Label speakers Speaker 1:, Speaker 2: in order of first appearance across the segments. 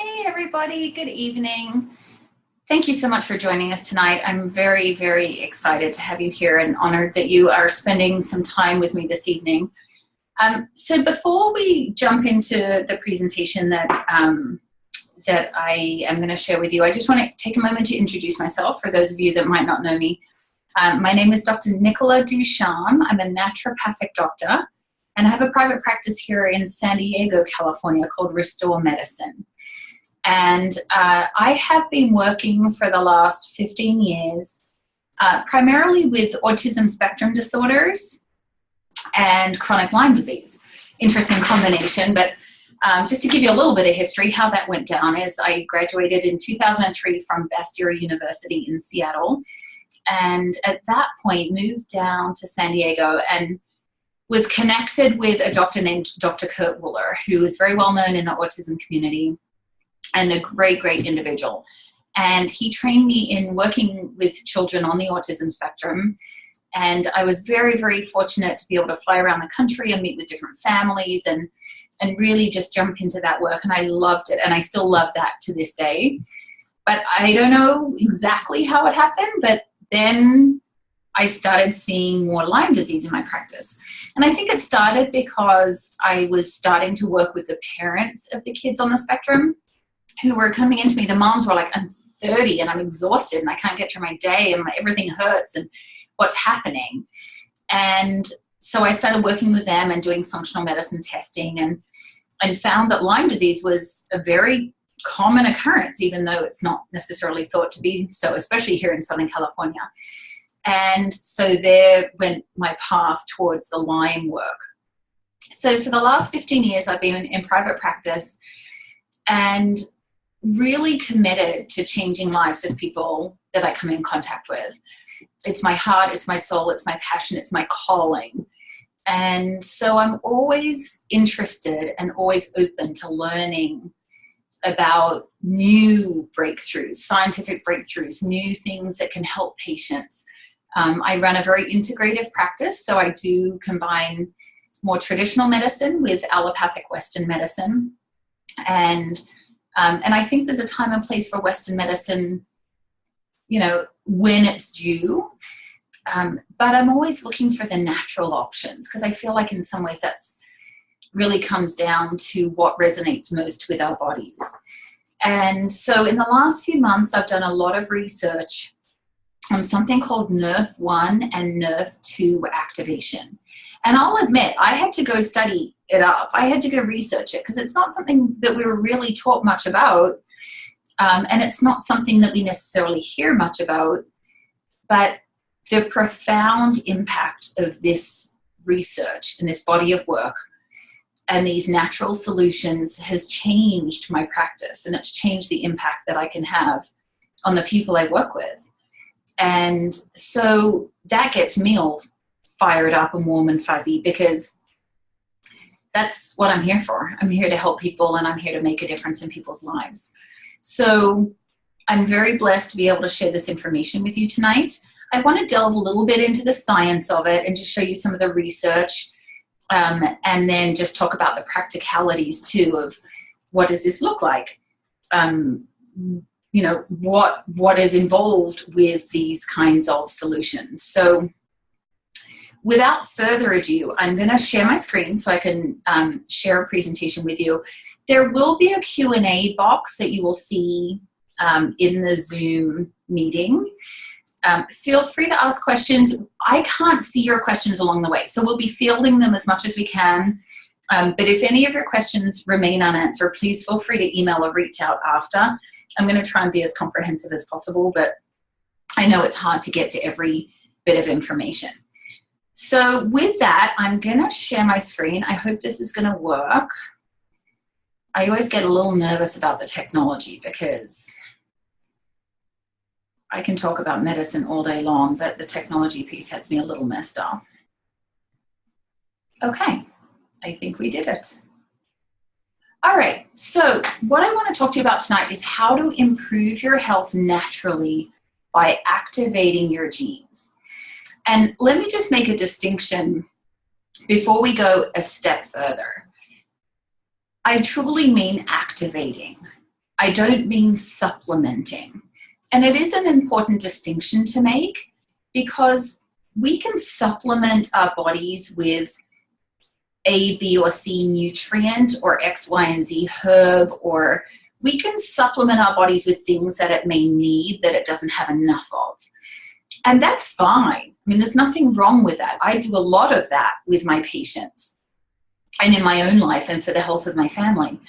Speaker 1: Hey everybody, good evening. Thank you so much for joining us tonight. I'm very, very excited to have you here and honored that you are spending some time with me this evening. So before we jump into the presentation that I am going to share with you, I just want to take a moment to introduce myself for those of you that might not know me. My name is Dr. Nicola Ducharme. I'm a naturopathic doctor, and I have a private practice here in San Diego, California called Restore Medicine. And I have been working for the last 15 years, primarily with autism spectrum disorders and chronic Lyme disease. Interesting combination, but just to give you a little bit of history, how that went down is I graduated in 2003 from Bastyr University in Seattle, and at that point moved down to San Diego and was connected with a doctor named Dr. Kurt Wooler, who is very well known in the autism community and a great, great individual. And he trained me in working with children on the autism spectrum. And I was very, very fortunate to be able to fly around the country and meet with different families and really just jump into that work. And I loved it. And I still love that to this day. But I don't know exactly how it happened, but then I started seeing more Lyme disease in my practice. And I think it started because I was starting to work with the parents of the kids on the spectrum who were coming into me. The moms were like, I'm 30 and I'm exhausted and I can't get through my day and everything hurts and what's happening. And so I started working with them and doing functional medicine testing and found that Lyme disease was a very common occurrence, even though it's not necessarily thought to be so, especially here in Southern California. And so there went my path towards the Lyme work. So for the last 15 years, I've been in private practice and really committed to changing lives of people that I come in contact with. It's my heart, it's my soul, it's my passion, it's my calling. And so I'm always interested and always open to learning about new breakthroughs, scientific breakthroughs, new things that can help patients. I run a very integrative practice, so I do combine more traditional medicine with allopathic Western medicine. And I think there's a time and place for Western medicine, you know, when it's due. But I'm always looking for the natural options because I feel like in some ways that's really comes down to what resonates most with our bodies. And so in the last few months, I've done a lot of research on something called Nrf1 and Nrf2 activation. And I'll admit, I had to go study it up. I had to go research it because it's not something that we were really taught much about. And it's not something that we necessarily hear much about. But the profound impact of this research and this body of work and these natural solutions has changed my practice, and it's changed the impact that I can have on the people I work with. And so that gets me all fired up and warm and fuzzy because that's what I'm here for. I'm here to help people and I'm here to make a difference in people's lives. So I'm very blessed to be able to share this information with you tonight. I want to delve a little bit into the science of it and just show you some of the research and then just talk about the practicalities too of what does this look like? You know, what is involved with these kinds of solutions. So without further ado, I'm going to share my screen so I can share a presentation with you. There will be a Q&A box that you will see in the Zoom meeting. Feel free to ask questions. I can't see your questions along the way, so we'll be fielding them as much as we can. But if any of your questions remain unanswered, please feel free to email or reach out after. I'm going to try and be as comprehensive as possible, but I know it's hard to get to every bit of information. So with that, I'm going to share my screen. I hope this is going to work. I always get a little nervous about the technology because I can talk about medicine all day long, but the technology piece has me a little messed up. Okay, I think we did it. All right, so what I want to talk to you about tonight is how to improve your health naturally by activating your genes. And let me just make a distinction before we go a step further. I truly mean activating. I don't mean supplementing. And it is an important distinction to make, because we can supplement our bodies with A, B, or C nutrient, or X, Y, and Z herb, or we can supplement our bodies with things that it may need that it doesn't have enough of. And that's fine. I mean, there's nothing wrong with that. I do a lot of that with my patients and in my own life and for the health of my family.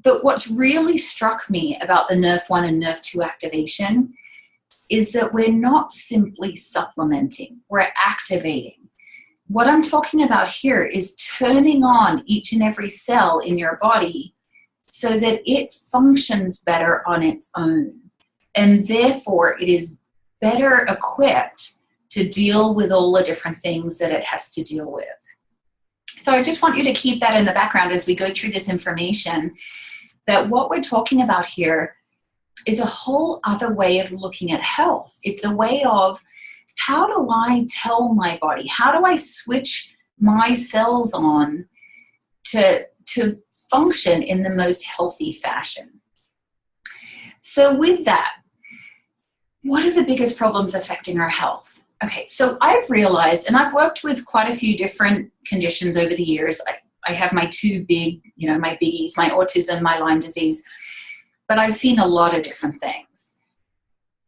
Speaker 1: But what's really struck me about the Nrf1 and Nrf2 activation is that we're not simply supplementing, we're activating. What I'm talking about here is turning on each and every cell in your body so that it functions better on its own. And therefore, it is better equipped to deal with all the different things that it has to deal with. So I just want you to keep that in the background as we go through this information, that what we're talking about here is a whole other way of looking at health. It's a way of, how do I tell my body, how do I switch my cells on to function in the most healthy fashion? So with that, what are the biggest problems affecting our health? Okay, so I've realized, and I've worked with quite a few different conditions over the years. I have my two big, my biggies, my autism, my Lyme disease, but I've seen a lot of different things.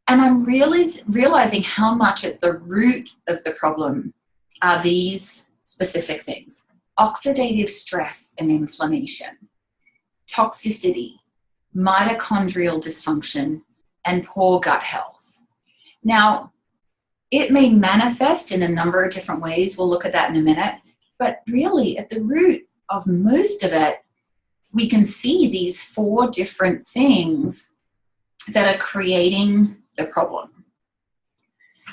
Speaker 1: And I'm really realizing how much at the root of the problem are these specific things: oxidative stress and inflammation, toxicity, mitochondrial dysfunction, and poor gut health. Now, it may manifest in a number of different ways. We'll look at that in a minute. But really, at the root of most of it, we can see these 4 different things that are creating the problem.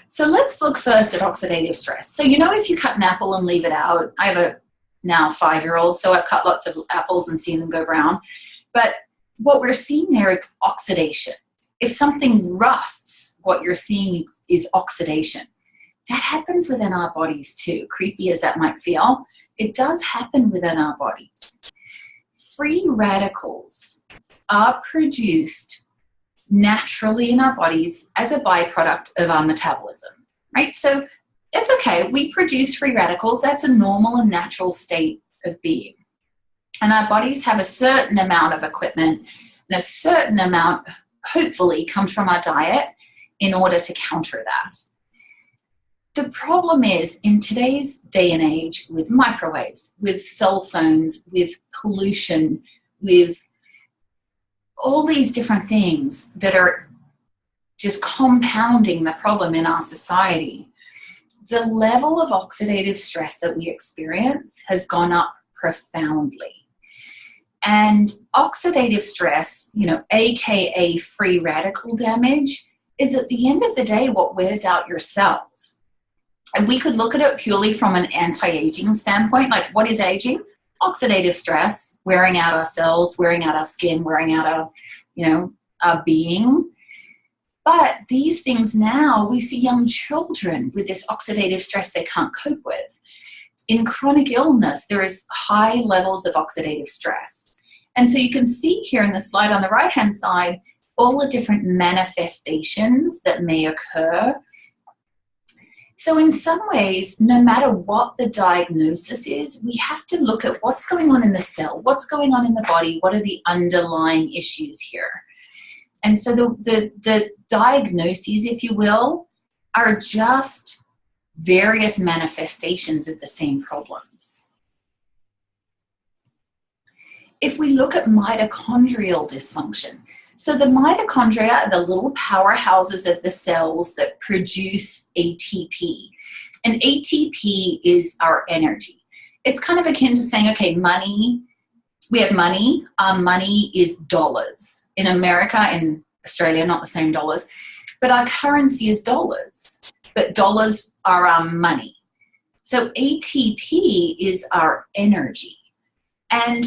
Speaker 1: So let's look first at oxidative stress. So, if you cut an apple and leave it out, I have a now 5-year-old, so I've cut lots of apples and seen them go brown. But what we're seeing there is oxidation. If something rusts, what you're seeing is oxidation. That happens within our bodies too, creepy as that might feel. It does happen within our bodies. Free radicals are produced naturally in our bodies as a byproduct of our metabolism, right? So that's okay. We produce free radicals. That's a normal and natural state of being. And our bodies have a certain amount of equipment, and a certain amount, hopefully, comes from our diet in order to counter that. The problem is, in today's day and age, with microwaves, with cell phones, with pollution, with all these different things that are just compounding the problem in our society, the level of oxidative stress that we experience has gone up profoundly. And oxidative stress, AKA free radical damage, is at the end of the day what wears out your cells. And we could look at it purely from an anti-aging standpoint. Like, what is aging? Oxidative stress, wearing out our cells, wearing out our skin, wearing out our being. But these things now, we see young children with this oxidative stress they can't cope with. In chronic illness, there is high levels of oxidative stress. And so you can see here in the slide on the right-hand side, all the different manifestations that may occur. So in some ways, no matter what the diagnosis is, we have to look at what's going on in the cell, what's going on in the body, what are the underlying issues here. And so the diagnoses, if you will, are just various manifestations of the same problems. If we look at mitochondrial dysfunction, so the mitochondria are the little powerhouses of the cells that produce ATP. And ATP is our energy. It's kind of akin to saying, okay, money, we have money. Our money is dollars. In America and Australia, not the same dollars, but our currency is dollars. But dollars are our money. So ATP is our energy. And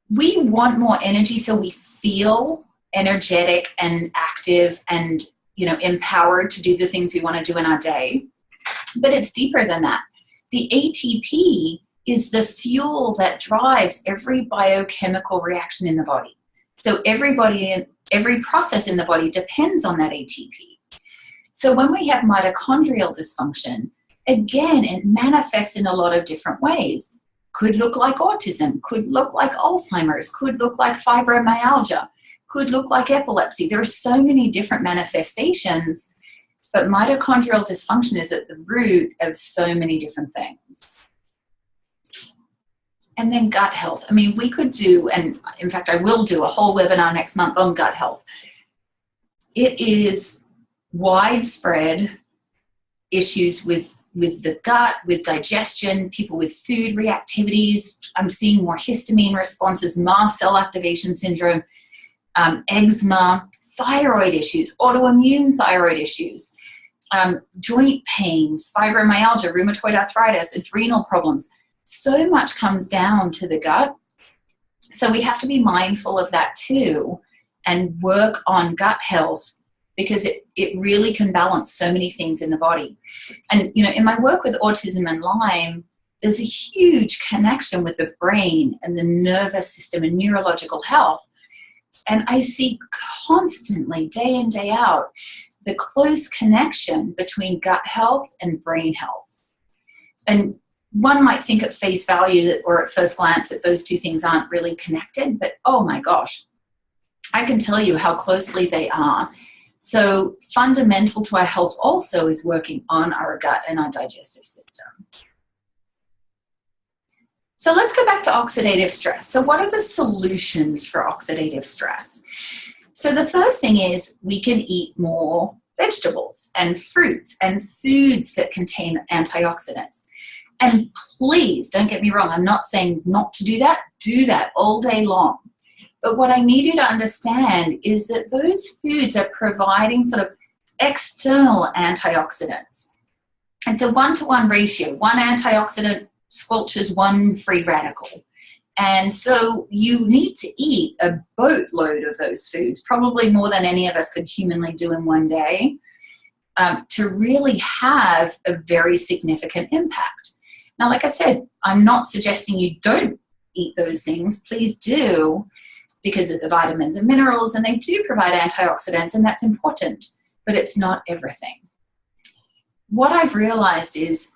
Speaker 1: we want more energy so we feel energetic and active and, empowered to do the things we want to do in our day. But it's deeper than that. The ATP is the fuel that drives every biochemical reaction in the body. So every process in the body depends on that ATP. So when we have mitochondrial dysfunction, again, it manifests in a lot of different ways. Could look like autism, could look like Alzheimer's, could look like fibromyalgia, could look like epilepsy. There are so many different manifestations, but mitochondrial dysfunction is at the root of so many different things. And then gut health. I mean, we could do, and in fact, I will do a whole webinar next month on gut health. It is widespread issues with the gut, with digestion, people with food reactivities. I'm seeing more histamine responses, mast cell activation syndrome, eczema, thyroid issues, autoimmune thyroid issues, joint pain, fibromyalgia, rheumatoid arthritis, adrenal problems. So much comes down to the gut. So we have to be mindful of that too and work on gut health, because it really can balance so many things in the body. And, you know, in my work with autism and Lyme, there's a huge connection with the brain and the nervous system and neurological health. And I see constantly, day in, day out, the close connection between gut health and brain health. And one might think at face value that, or at first glance, that those two things aren't really connected, but oh my gosh, I can tell you how closely they are. So fundamental to our health also is working on our gut and our digestive system. So let's go back to oxidative stress. So what are the solutions for oxidative stress? So the first thing is we can eat more vegetables and fruits and foods that contain antioxidants. And please, don't get me wrong, I'm not saying not to do that all day long. But what I need you to understand is that those foods are providing sort of external antioxidants. It's a 1-to-1 ratio. One antioxidant squelches one free radical. And so you need to eat a boatload of those foods, probably more than any of us could humanly do in one day, to really have a very significant impact. Now, like I said, I'm not suggesting you don't eat those things. Please do, because of the vitamins and minerals, and they do provide antioxidants, and that's important, but it's not everything. What I've realized is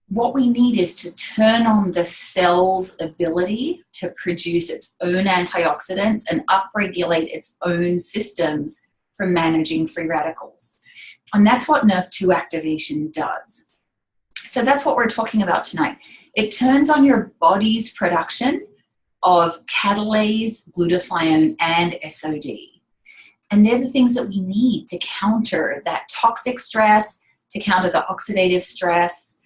Speaker 1: what we need is to turn on the cell's ability to produce its own antioxidants and upregulate its own systems for managing free radicals. And that's what Nrf2 activation does. So that's what we're talking about tonight. It turns on your body's production of catalase, glutathione, and SOD. And they're the things that we need to counter that toxic stress, to counter the oxidative stress,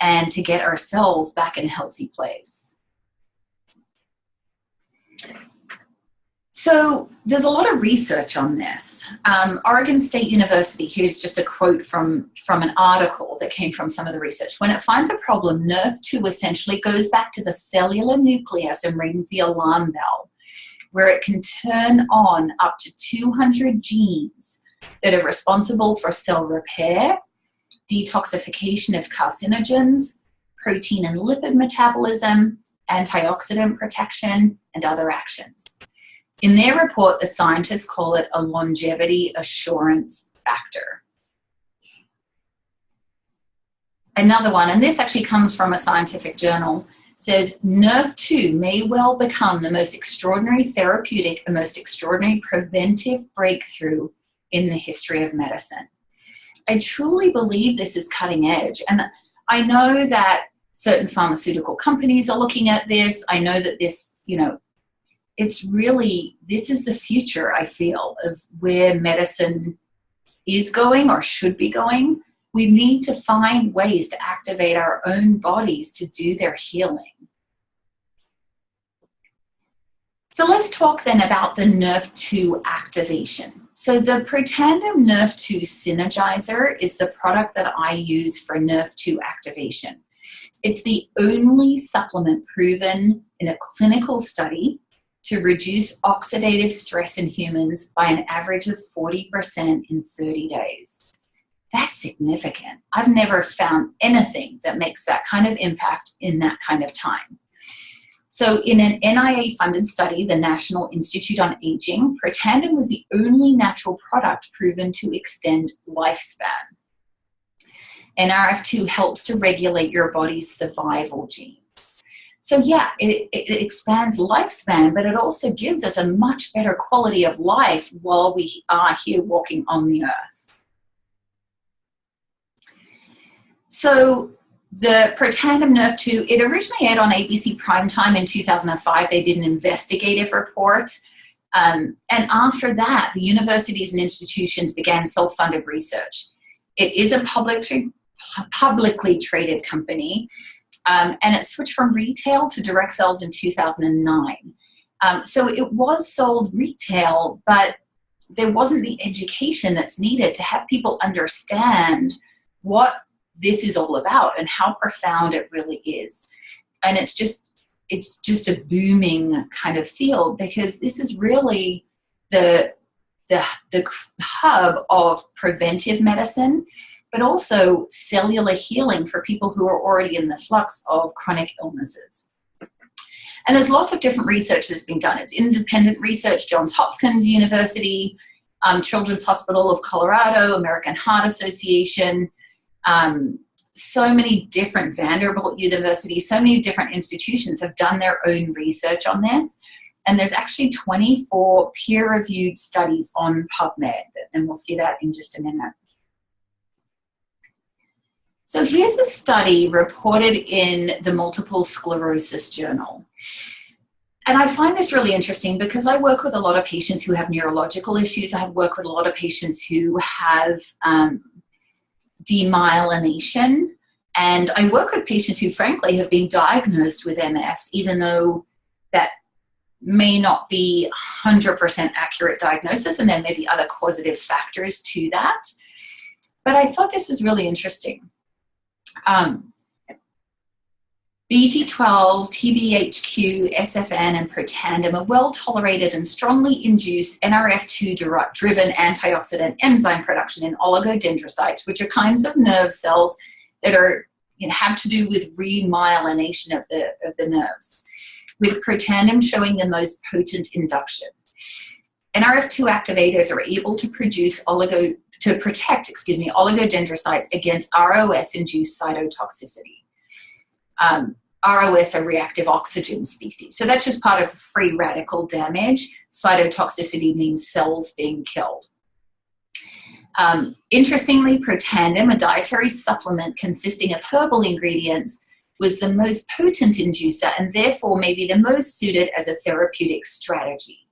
Speaker 1: and to get our cells back in a healthy place. So there's a lot of research on this. Oregon State University, here's just a quote from an article that came from some of the research. When it finds a problem, Nrf2 essentially goes back to the cellular nucleus and rings the alarm bell, where it can turn on up to 200 genes that are responsible for cell repair, detoxification of carcinogens, protein and lipid metabolism, antioxidant protection, and other actions. In their report, the scientists call it a longevity assurance factor. Another one, and this actually comes from a scientific journal, says Nrf2 may well become the most extraordinary therapeutic and most extraordinary preventive breakthrough in the history of medicine. I truly believe this is cutting edge. And I know that certain pharmaceutical companies are looking at this. I know that this, you know, it's really, this is the future, I feel, of where medicine is going or should be going. We need to find ways to activate our own bodies to do their healing. So let's talk then about the Nrf2 activation. So the Protandim Nrf2 Synergizer is the product that I use for Nrf2 activation. It's the only supplement proven in a clinical study to reduce oxidative stress in humans by an average of 40% in 30 days. That's significant. I've never found anything that makes that kind of impact in that kind of time. So in an NIA-funded study, the National Institute on Aging, Protandim was the only natural product proven to extend lifespan. Nrf2 helps to regulate your body's survival genes. So yeah, it expands lifespan, but it also gives us a much better quality of life while we are here walking on the earth. So the Protandim Nrf2, it originally aired on ABC Primetime in 2005. They did an investigative report. And after that, the universities and institutions began self-funded research. It is a publicly traded company, and it switched from retail to direct sales in 2009. So it was sold retail, but there wasn't the education that's needed to have people understand what this is all about and how profound it really is. And it's just a booming kind of field, because this is really the hub of preventive medicine, but also cellular healing for people who are already in the flux of chronic illnesses. And there's lots of different research that's been done. It's independent research, Johns Hopkins University, Children's Hospital of Colorado, American Heart Association, so many different Vanderbilt universities, so many different institutions have done their own research on this. And there's actually 24 peer-reviewed studies on PubMed, and we'll see that in just a minute. So here's a study reported in the Multiple Sclerosis Journal. And I find this really interesting because I work with a lot of patients who have neurological issues. I have worked with a lot of patients who have demyelination. And I work with patients who, frankly, have been diagnosed with MS, even though that may not be 100% accurate diagnosis, and there may be other causative factors to that. But I thought this was really interesting. BG12, TBHQ, SFN, and Protandim are well-tolerated and strongly induce Nrf2-driven antioxidant enzyme production in oligodendrocytes, which are kinds of nerve cells that are, have to do with remyelination of the nerves, with Protandim showing the most potent induction. Nrf2 activators are able to protect oligodendrocytes against ROS-induced cytotoxicity. ROS are reactive oxygen species. So that's just part of free radical damage. Cytotoxicity means cells being killed. Interestingly, Protandim, a dietary supplement consisting of herbal ingredients, was the most potent inducer and therefore may be the most suited as a therapeutic strategy.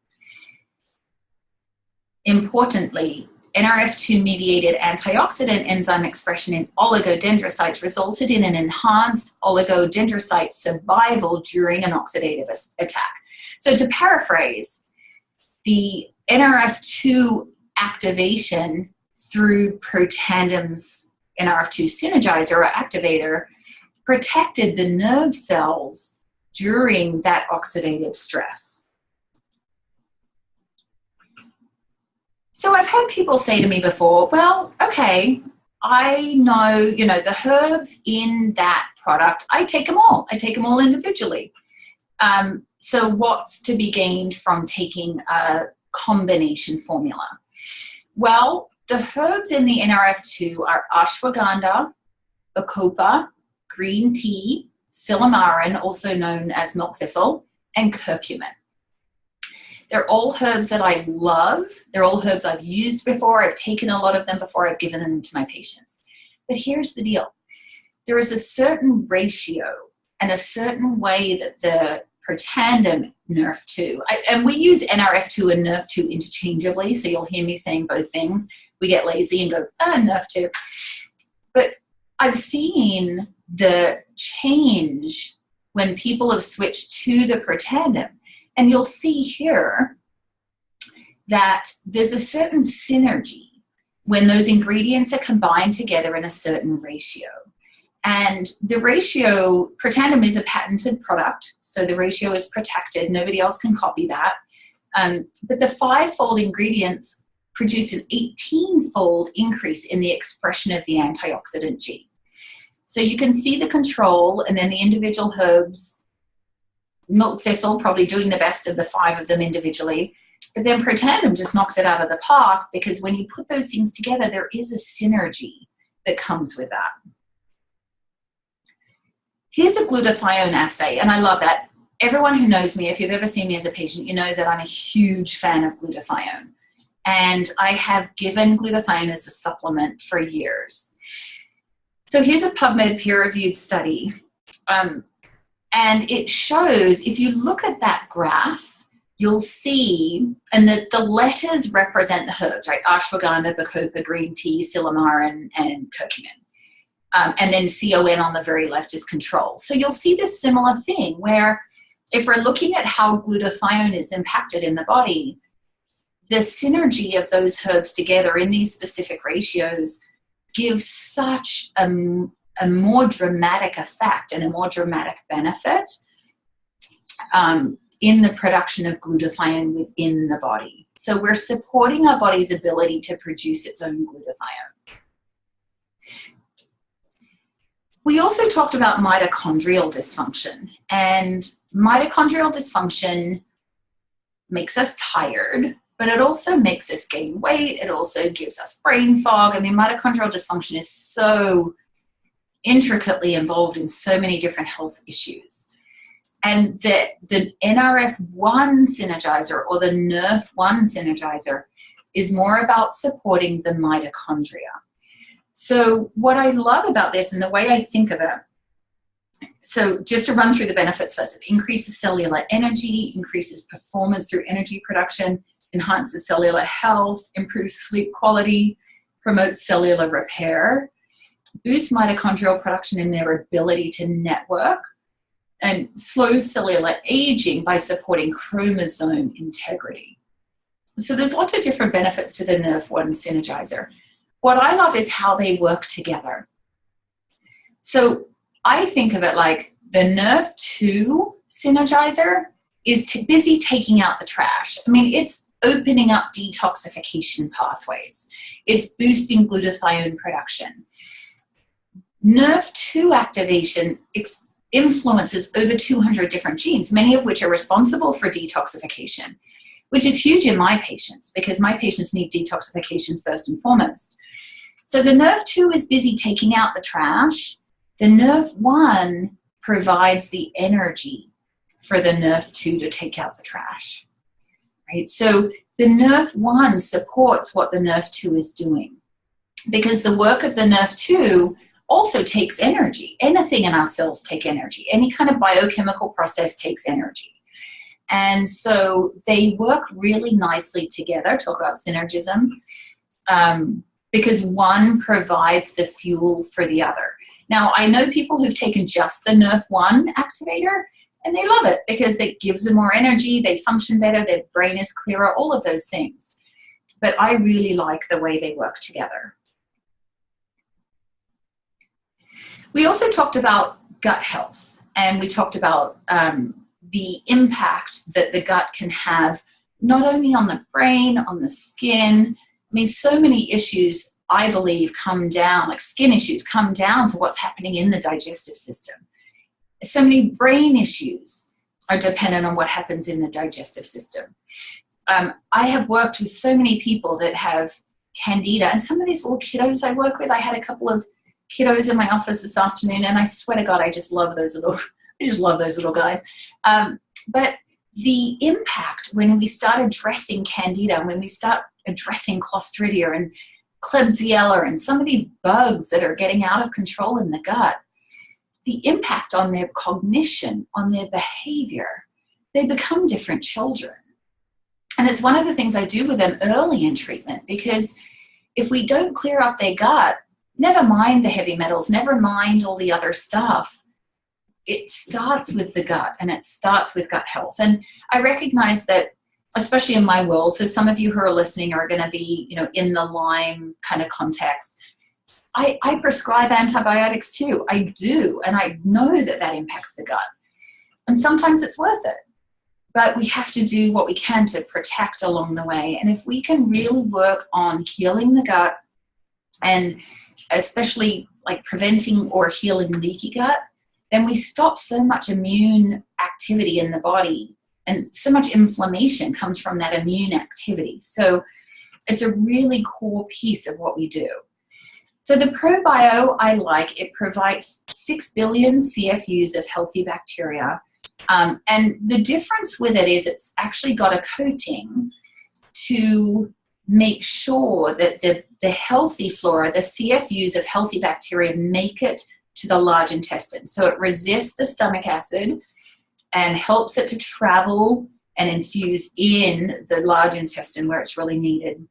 Speaker 1: Importantly, Nrf2-mediated antioxidant enzyme expression in oligodendrocytes resulted in an enhanced oligodendrocyte survival during an oxidative attack. So to paraphrase, the Nrf2 activation through Protandim's Nrf2 synergizer or activator protected the nerve cells during that oxidative stress. So I've had people say to me before, well, okay, I know, the herbs in that product, I take them all. I take them all individually. So what's to be gained from taking a combination formula? Well, the herbs in the Nrf2 are ashwagandha, bacopa, green tea, silymarin, also known as milk thistle, and curcumin. They're all herbs that I love. They're all herbs I've used before. I've taken a lot of them before. I've given them to my patients. But here's the deal. There is a certain ratio and a certain way that the Protandim Nrf2, and we use Nrf2 and Nrf2 interchangeably, so you'll hear me saying both things. We get lazy and go, Nrf2. But I've seen the change when people have switched to the Protandim. And you'll see here that there's a certain synergy when those ingredients are combined together in a certain ratio. And the ratio, Protandim is a patented product, so the ratio is protected. Nobody else can copy that. But the 5-fold ingredients produced an 18-fold increase in the expression of the antioxidant gene. So you can see the control and then the individual herbs milk thistle probably doing the best of the 5 of them individually. But then protandum just knocks it out of the park, because when you put those things together, there is a synergy that comes with that. Here's a glutathione assay, and I love that. Everyone who knows me, if you've ever seen me as a patient, you know that I'm a huge fan of glutathione. And I have given glutathione as a supplement for years. So here's a PubMed peer-reviewed study. And it shows, if you look at that graph, you'll see, and the letters represent the herbs, right? Ashwagandha, bacopa, green tea, silymarin, and curcumin. And then CON on the very left is control. So you'll see this similar thing where if we're looking at how glutathione is impacted in the body, the synergy of those herbs together in these specific ratios gives such a more dramatic effect and a more dramatic benefit in the production of glutathione within the body. So we're supporting our body's ability to produce its own glutathione. We also talked about mitochondrial dysfunction, and mitochondrial dysfunction makes us tired, but it also makes us gain weight. It also gives us brain fog. I mean, mitochondrial dysfunction is so intricately involved in so many different health issues. And the Nrf1 synergizer, or the Nrf1 synergizer, is more about supporting the mitochondria. So what I love about this, and the way I think of it, so just to run through the benefits first, it increases cellular energy, increases performance through energy production, enhances cellular health, improves sleep quality, promotes cellular repair, boosts mitochondrial production and their ability to network, and slows cellular aging by supporting chromosome integrity. So there's lots of different benefits to the Nrf1 synergizer. What I love is how they work together. So I think of it like the Nrf2 synergizer is busy taking out the trash. I mean, it's opening up detoxification pathways. It's boosting glutathione production. Nrf2 activation influences over 200 different genes, many of which are responsible for detoxification, which is huge in my patients, because my patients need detoxification first and foremost. So the Nrf2 is busy taking out the trash. The Nrf1 provides the energy for the Nrf2 to take out the trash, right? So the Nrf1 supports what the Nrf2 is doing, because the work of the Nrf2 also takes energy. Anything in our cells take energy. Any kind of biochemical process takes energy. And so they work really nicely together. Talk about synergism, because one provides the fuel for the other. Now, I know people who've taken just the Nrf1 activator, and they love it because it gives them more energy, they function better, their brain is clearer, all of those things. But I really like the way they work together. We also talked about gut health, and we talked about the impact that the gut can have not only on the brain, on the skin. I mean, so many issues, I believe, come down, like skin issues, come down to what's happening in the digestive system. So many brain issues are dependent on what happens in the digestive system. I have worked with so many people that have candida, and some of these little kiddos I work with, I had a couple of kiddos in my office this afternoon, and I swear to God, I just love those little guys. But the impact when we start addressing candida, when we start addressing clostridia and Klebsiella and some of these bugs that are getting out of control in the gut, the impact on their cognition, on their behavior, they become different children. And it's one of the things I do with them early in treatment, because if we don't clear up their gut, never mind the heavy metals, never mind all the other stuff, it starts with the gut, and it starts with gut health. And I recognize that, especially in my world, so some of you who are listening are going to be, you know, in the Lyme kind of context. I prescribe antibiotics too. I do, and I know that that impacts the gut. And sometimes it's worth it. But we have to do what we can to protect along the way. And if we can really work on healing the gut, and especially like preventing or healing leaky gut, then we stop so much immune activity in the body, and so much inflammation comes from that immune activity. So it's a really core piece of what we do. So the ProBio, I like, it provides 6 billion CFUs of healthy bacteria. And the difference with it is it's actually got a coating to make sure that the healthy flora, the CFUs of healthy bacteria, make it to the large intestine. So it resists the stomach acid and helps it to travel and infuse in the large intestine where it's really needed.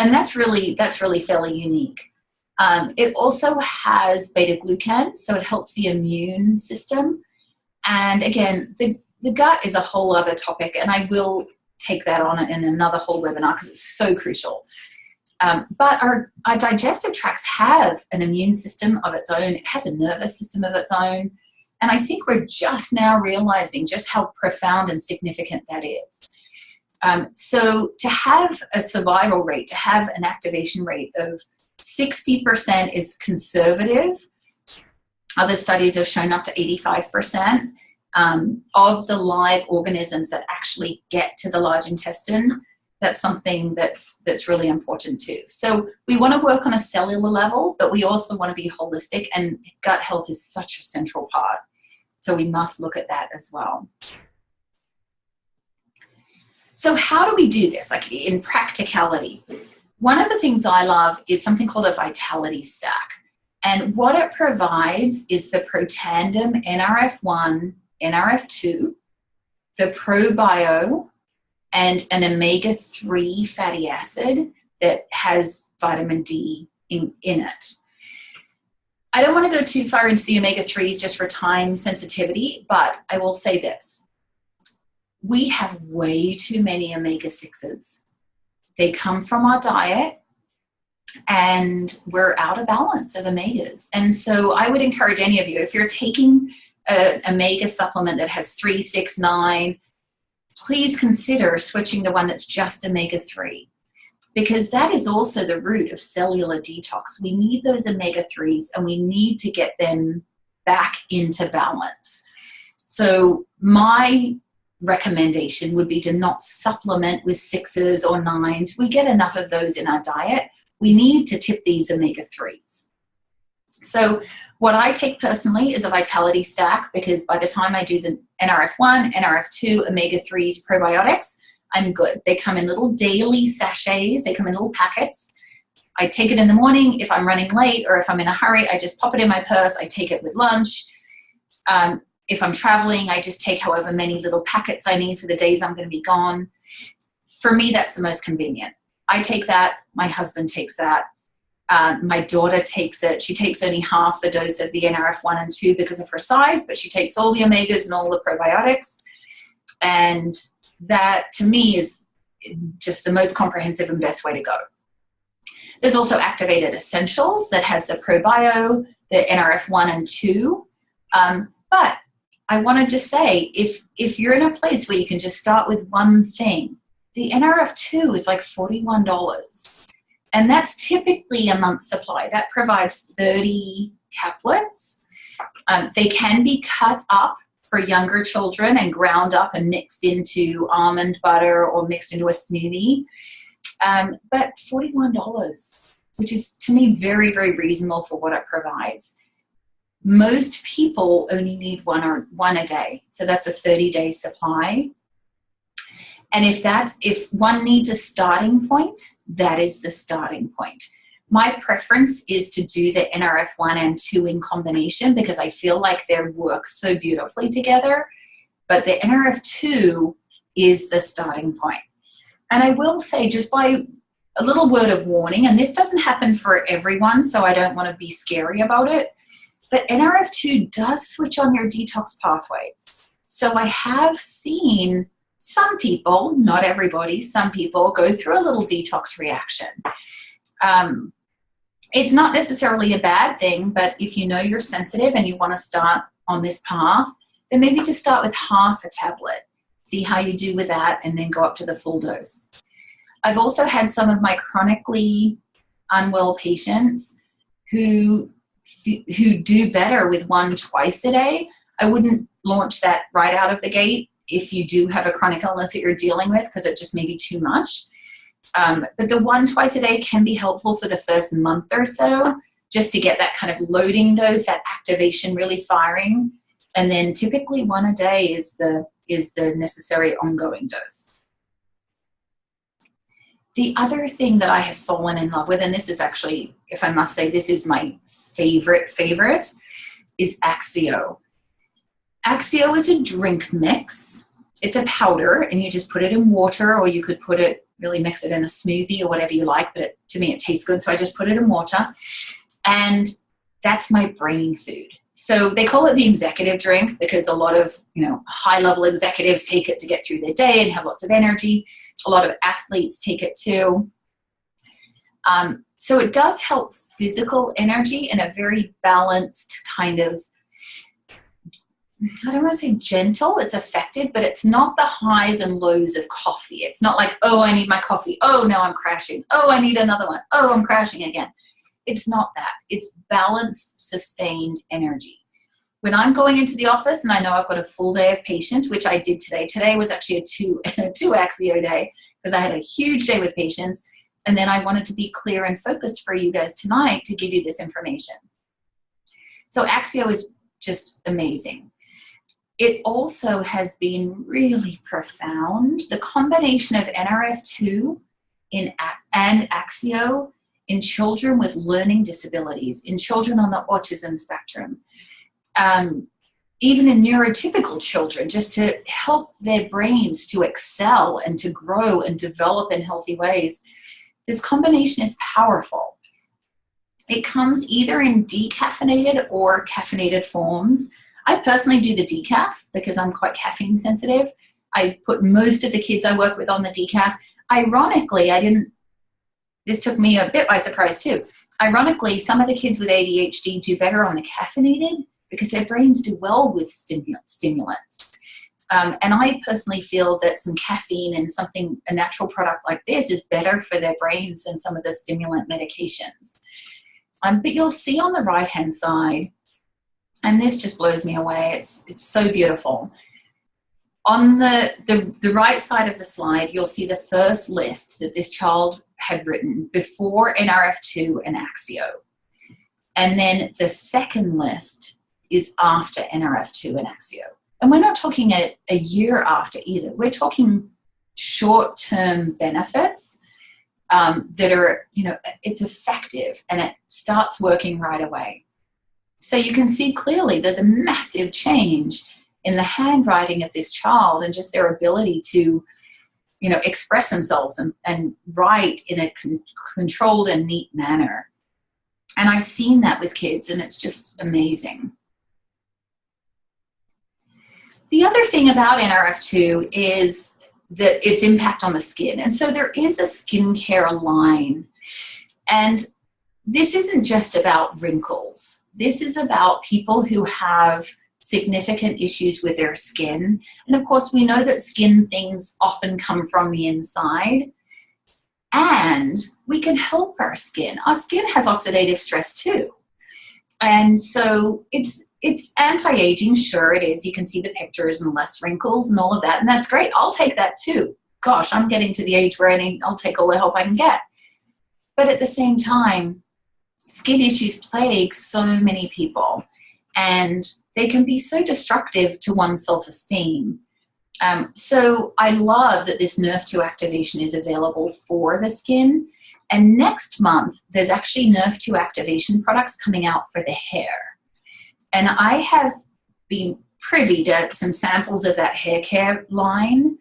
Speaker 1: And that's really fairly unique. It also has beta-glucan, so it helps the immune system. And again, the gut is a whole other topic, and I will take that on in another whole webinar because it's so crucial. But our digestive tracts have an immune system of its own. It has a nervous system of its own. And I think we're just now realizing just how profound and significant that is. So to have a survival rate, to have an activation rate of 60% is conservative. Other studies have shown up to 85% of the live organisms that actually get to the large intestine. That's something that's really important too. So we want to work on a cellular level, but we also want to be holistic, and gut health is such a central part. So we must look at that as well. So how do we do this, like in practicality? One of the things I love is something called a vitality stack. And what it provides is the Protandim Nrf1, Nrf2, the ProBio, and an omega-3 fatty acid that has vitamin D in it. I don't want to go too far into the omega-3s just for time sensitivity, but I will say this. We have way too many omega-6s. They come from our diet, and we're out of balance of omegas. And so I would encourage any of you, if you're taking an omega supplement that has 3, 6, 9, please consider switching to one that's just omega-3, because that is also the root of cellular detox. We need those omega-3s, and we need to get them back into balance. So my recommendation would be to not supplement with 6s or 9s. We get enough of those in our diet. We need to tip these omega-3s. So what I take personally is a vitality stack, because by the time I do the Nrf1, Nrf2, omega-3s, probiotics, I'm good. They come in little daily sachets. They come in little packets. I take it in the morning. If I'm running late or if I'm in a hurry, I just pop it in my purse. I take it with lunch. If I'm traveling, I just take however many little packets I need for the days I'm going to be gone. For me, that's the most convenient. I take that. My husband takes that. My daughter takes it. She takes only half the dose of the Nrf1 and 2 because of her size, but she takes all the omegas and all the probiotics. And that, to me, is just the most comprehensive and best way to go. There's also Activated Essentials that has the ProBio, the Nrf1 and 2. But I want to just say, if you're in a place where you can just start with one thing, the Nrf2 is like $41. And that's typically a month's supply. That provides 30 caplets. They can be cut up for younger children and ground up and mixed into almond butter or mixed into a smoothie. But $41, which is to me very, very reasonable for what it provides. Most people only need one a day. So that's a 30-day supply. And if one needs a starting point, that is the starting point. My preference is to do the Nrf1 and 2 in combination because I feel like they work so beautifully together. But the Nrf2 is the starting point. And I will say, just by a little word of warning, and this doesn't happen for everyone, so I don't want to be scary about it, but Nrf2 does switch on your detox pathways. So I have seen some people, not everybody, some people go through a little detox reaction. It's not necessarily a bad thing, but if you know you're sensitive and you want to start on this path, then maybe just start with half a tablet. See how you do with that, and then go up to the full dose. I've also had some of my chronically unwell patients who who do better with one twice a day. I wouldn't launch that right out of the gate if you do have a chronic illness that you're dealing with, because it just may be too much. But the one twice a day can be helpful for the first month or so, just to get that kind of loading dose, that activation really firing. And then typically one a day is the necessary ongoing dose. The other thing that I have fallen in love with, and this is actually, if I must say, this is my favorite, is Axio. Axio is a drink mix. It's a powder, and you just put it in water, or you could really mix it in a smoothie or whatever you like, but to me it tastes good, so I just put it in water. And that's my brain food. So they call it the executive drink because a lot of, high-level executives take it to get through their day and have lots of energy. A lot of athletes take it too. So it does help physical energy in a very balanced kind of, I don't want to say gentle, it's effective, but it's not the highs and lows of coffee. It's not like, oh, I need my coffee. Oh, no, I'm crashing. Oh, I need another one. Oh, I'm crashing again. It's not that. It's balanced, sustained energy. When I'm going into the office and I know I've got a full day of patients, which I did today. Today was actually a two Axio day because I had a huge day with patients. And then I wanted to be clear and focused for you guys tonight to give you this information. So Axio is just amazing. It also has been really profound. The combination of Nrf2 and Axio in children with learning disabilities, in children on the autism spectrum, even in neurotypical children, just to help their brains to excel and to grow and develop in healthy ways. This combination is powerful. It comes either in decaffeinated or caffeinated forms. I personally do the decaf because I'm quite caffeine sensitive. I put most of the kids I work with on the decaf. Ironically, this took me a bit by surprise too. Ironically, some of the kids with ADHD do better on the caffeinated because their brains do well with stimulants. And I personally feel that some caffeine and a natural product like this is better for their brains than some of the stimulant medications. But you'll see on the right-hand side, and this just blows me away. It's so beautiful. On the right side of the slide, you'll see the first list that this child had written before Nrf2 and Axio. And then the second list is after Nrf2 and Axio. And we're not talking a year after either. We're talking short-term benefits that are, it's effective and it starts working right away. So you can see clearly there's a massive change in the handwriting of this child and just their ability to, express themselves and write in a controlled and neat manner. And I've seen that with kids, and it's just amazing. The other thing about Nrf2 is that its impact on the skin. And so there is a skincare line. And this isn't just about wrinkles. This is about people who have significant issues with their skin. And of course, we know that skin things often come from the inside. And we can help our skin. Our skin has oxidative stress too. And so it's anti-aging, sure it is. You can see the pictures and less wrinkles and all of that. And that's great. I'll take that too. Gosh, I'm getting to the age where I'll take all the help I can get. But at the same time, skin issues plague so many people. And they can be so destructive to one's self-esteem. So I love that this Nrf2 activation is available for the skin. And next month, there's actually Nrf2 activation products coming out for the hair. And I have been privy to some samples of that hair care line.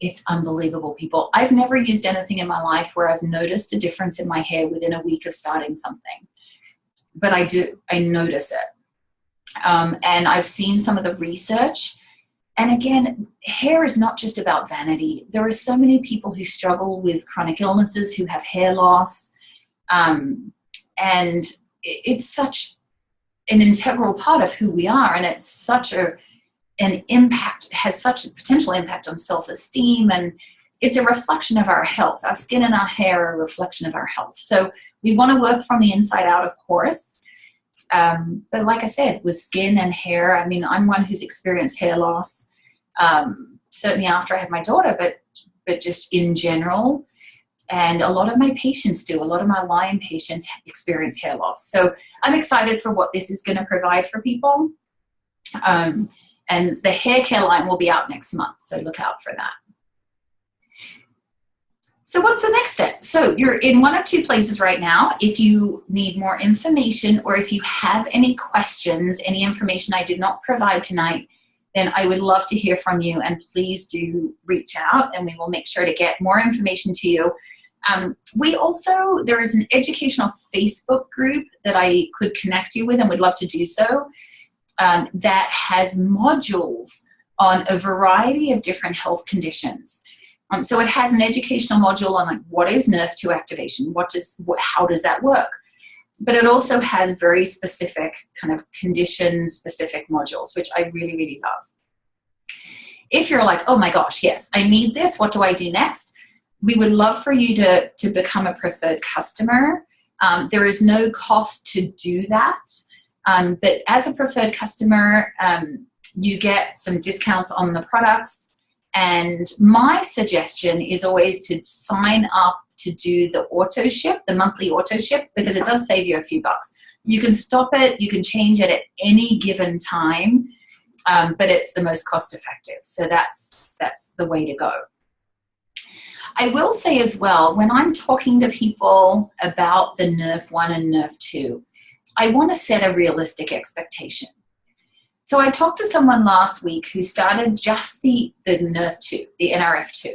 Speaker 1: It's unbelievable, people. I've never used anything in my life where I've noticed a difference in my hair within a week of starting something. But I do. I notice it. And I've seen some of the research. And again, hair is not just about vanity. There are so many people who struggle with chronic illnesses, who have hair loss. And it's such an integral part of who we are. And it's such an impact, has such a potential impact on self-esteem. And it's a reflection of our health. Our skin and our hair are a reflection of our health. So we want to work from the inside out, of course. But like I said, with skin and hair, I mean, I'm one who's experienced hair loss, certainly after I had my daughter, but just in general. And a lot of my patients do. A lot of my Lyme patients experience hair loss. So I'm excited for what this is going to provide for people. And the hair care line will be out next month, so look out for that. So what's the next step? So you're in one of two places right now. If you need more information, or if you have any questions, any information I did not provide tonight, then I would love to hear from you, and please do reach out and we will make sure to get more information to you. There is an educational Facebook group that I could connect you with and would love to do so, that has modules on a variety of different health conditions. So it has an educational module on like what is Nrf2 activation, how does that work? But it also has very specific kind of condition-specific modules, which I really, really love. If you're like, oh my gosh, yes, I need this, what do I do next? We would love for you to become a preferred customer. There is no cost to do that. But as a preferred customer, you get some discounts on the products. And my suggestion is always to sign up to do the auto ship, the monthly auto ship, because it does save you a few bucks. You can stop it, you can change it at any given time, but it's the most cost effective. So that's the way to go. I will say as well, when I'm talking to people about the Nrf1 and Nrf2, I want to set a realistic expectation. So I talked to someone last week who started just the Nrf2, the Nrf2.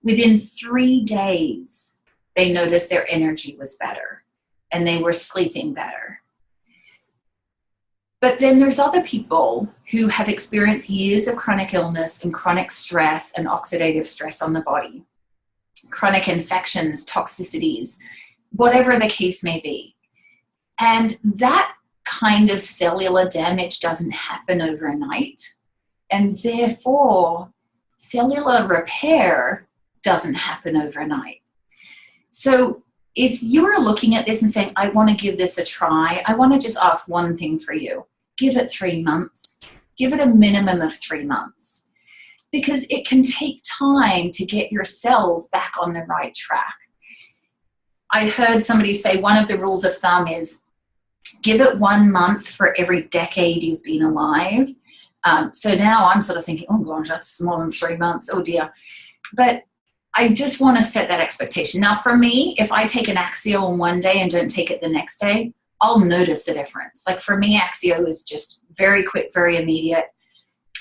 Speaker 1: Within 3 days, they noticed their energy was better and they were sleeping better. But then there's other people who have experienced years of chronic illness and chronic stress and oxidative stress on the body, chronic infections, toxicities, whatever the case may be. And that kind of cellular damage doesn't happen overnight, and therefore cellular repair doesn't happen overnight. So if you're looking at this and saying, I want to give this a try, I want to just ask one thing for you. Give it 3 months. Give it a minimum of 3 months, because it can take time to get your cells back on the right track. I heard somebody say one of the rules of thumb is give it 1 month for every decade you've been alive. So now I'm sort of thinking, oh gosh, that's more than 3 months. Oh dear. But I just want to set that expectation. Now for me, if I take an Axio on one day and don't take it the next day, I'll notice the difference. Like for me, Axio is just very quick, very immediate.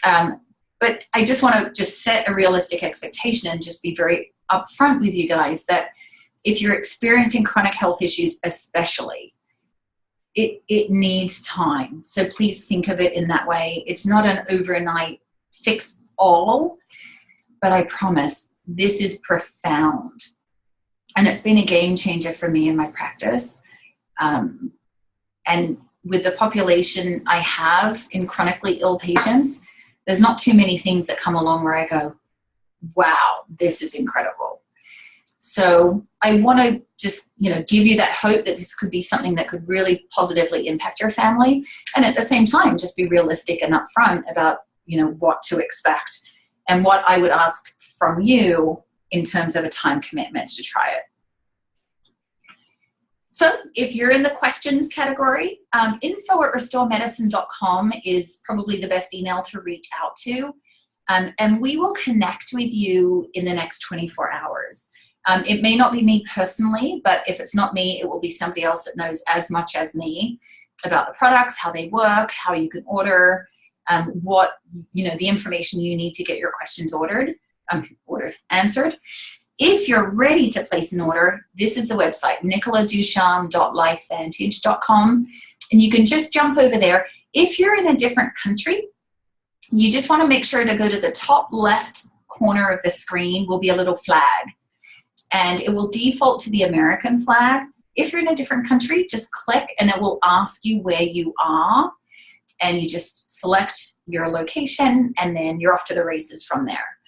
Speaker 1: But I just want to just set a realistic expectation and just be very upfront with you guys that if you're experiencing chronic health issues, especially, it needs time. So please think of it in that way. It's not an overnight fix all, but I promise this is profound. And it's been a game changer for me in my practice. And with the population I have in chronically ill patients, there's not too many things that come along where I go, wow, this is incredible. So I want to just, give you that hope that this could be something that could really positively impact your family. And at the same time, just be realistic and upfront about, what to expect and what I would ask from you in terms of a time commitment to try it. So if you're in the questions category, info@restoremedicine.com is probably the best email to reach out to. And we will connect with you in the next 24 hours. It may not be me personally, but if it's not me, it will be somebody else that knows as much as me about the products, how they work, how you can order, what, the information you need to get your questions answered. If you're ready to place an order, this is the website, nicoladucharme.lifevantage.com, and you can just jump over there. If you're in a different country, you just want to make sure to go to the top left corner of the screen will be a little flag, and it will default to the American flag. If you're in a different country, just click and it will ask you where you are, and you just select your location, and then you're off to the races from there.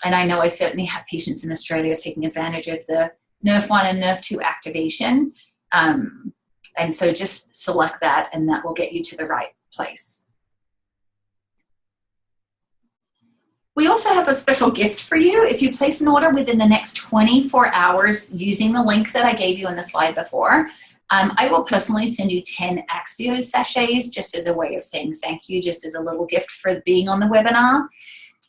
Speaker 1: And I know I certainly have patients in Australia taking advantage of the Nrf1 and Nrf2 activation. And so just select that, and that will get you to the right place. We also have a special gift for you. If you place an order within the next 24 hours using the link that I gave you in the slide before, I will personally send you 10 Axio sachets just as a way of saying thank you, just as a little gift for being on the webinar.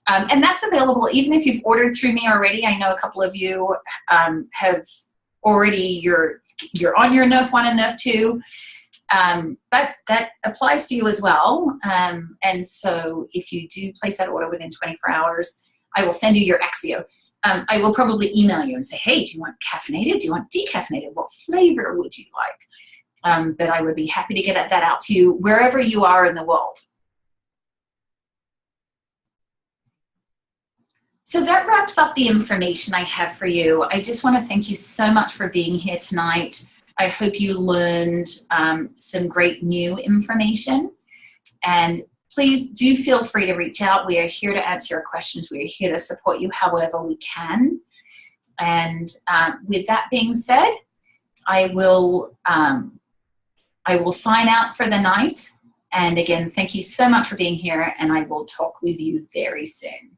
Speaker 1: And that's available even if you've ordered through me already. I know a couple of you have already, you're on your Nrf1 and Nrf2, but that applies to you as well. And so if you do place that order within 24 hours, I will send you your Axio. I will probably email you and say, hey, do you want caffeinated? Do you want decaffeinated? What flavor would you like? But I would be happy to get that out to you wherever you are in the world. So that wraps up the information I have for you. I just want to thank you so much for being here tonight. I hope you learned some great new information. And please do feel free to reach out. We are here to answer your questions. We are here to support you however we can. And with that being said, I will sign out for the night. And again, thank you so much for being here, and I will talk with you very soon.